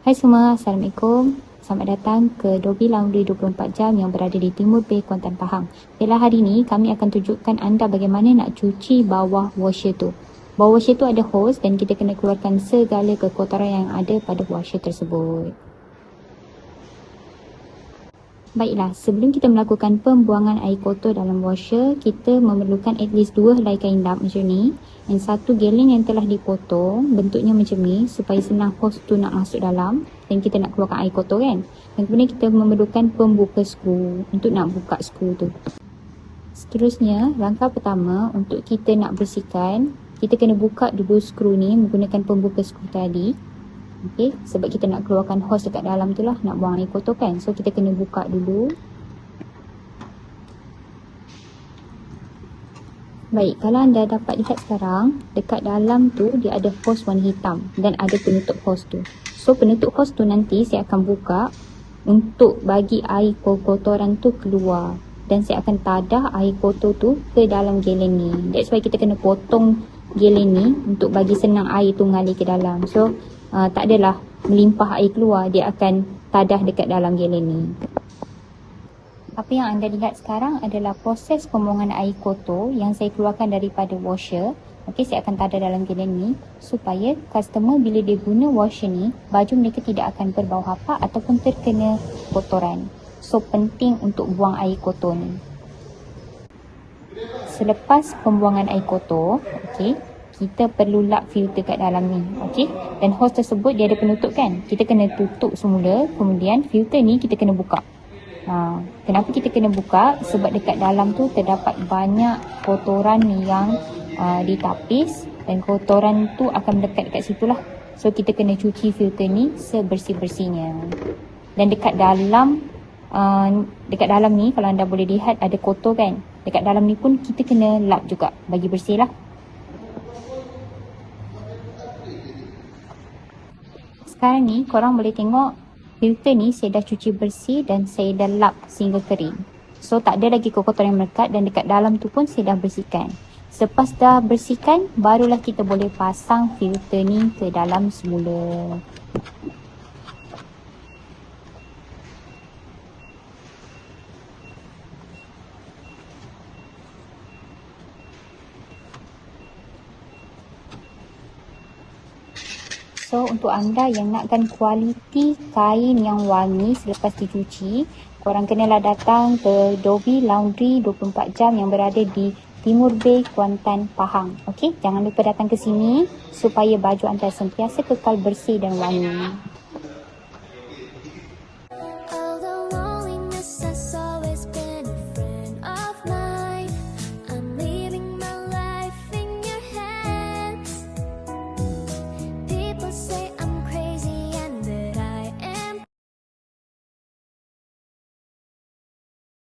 Hai semua, Assalamualaikum. Selamat datang ke Dobi Laundry 24 jam yang berada di Timur Bay, Kuantan, Pahang. Baiklah, hari ini kami akan tunjukkan anda bagaimana nak cuci bawah washer tu. Bawah washer tu ada hose dan kita kena keluarkan segala kekotoran yang ada pada washer tersebut. Baiklah, sebelum kita melakukan pembuangan air kotor dalam washer, kita memerlukan at least 2 helai kain lap macam ni dan 1 gallon yang telah dipotong bentuknya macam ni supaya senang hose tu nak masuk dalam dan kita nak keluarkan air kotor kan. Dan kemudian kita memerlukan pembuka skru untuk nak buka skru tu. Seterusnya, langkah pertama untuk kita nak bersihkan, kita kena buka dulu skru ni menggunakan pembuka skru tadi. Okey, sebab kita nak keluarkan hose dekat dalam tu lah, nak buang air kotor kan. So kita kena buka dulu. Baik, kalau anda dapat lihat sekarang, dekat dalam tu dia ada hose warna hitam dan ada penutup hose tu. So penutup hose tu nanti saya akan buka untuk bagi air kotoran tu keluar. Dan saya akan tadah air kotor tu ke dalam galen ni. That's why kita kena potong galen ni untuk bagi senang air tu mengalir ke dalam. So tak adalah melimpah air keluar, dia akan tadah dekat dalam galen ni. Apa yang anda lihat sekarang adalah proses pembuangan air kotor yang saya keluarkan daripada washer. Okey, saya akan tadah dalam galen ni supaya customer bila dia guna washer ni, baju mereka tidak akan berbau hapak ataupun terkena kotoran. So penting untuk buang air kotor ni. Selepas pembuangan air kotor, okey, kita perlu lap filter kat dalam ni, okey. Dan hose tersebut dia ada penutup kan. Kita kena tutup semula, kemudian filter ni kita kena buka. Kenapa kita kena buka? Sebab dekat dalam tu terdapat banyak kotoran yang ditapis dan kotoran tu akan melekat dekat situ lah. So kita kena cuci filter ni sebersih-bersihnya. Dan dekat dalam ni kalau anda boleh lihat ada kotor kan. Dekat dalam ni pun kita kena lap juga bagi bersih lah. Sekarang ni korang boleh tengok filter ni saya dah cuci bersih dan saya dah lap sehingga kering. So tak ada lagi kotoran yang melekat dan dekat dalam tu pun saya dah bersihkan. Selepas dah bersihkan, barulah kita boleh pasang filter ni ke dalam semula. So untuk anda yang nakkan kualiti kain yang wangi selepas dicuci, korang kenalah datang ke Dobi Laundry 24 jam yang berada di Timur Bay, Kuantan, Pahang. Okey, jangan lupa datang ke sini supaya baju anda sentiasa kekal bersih dan wangi.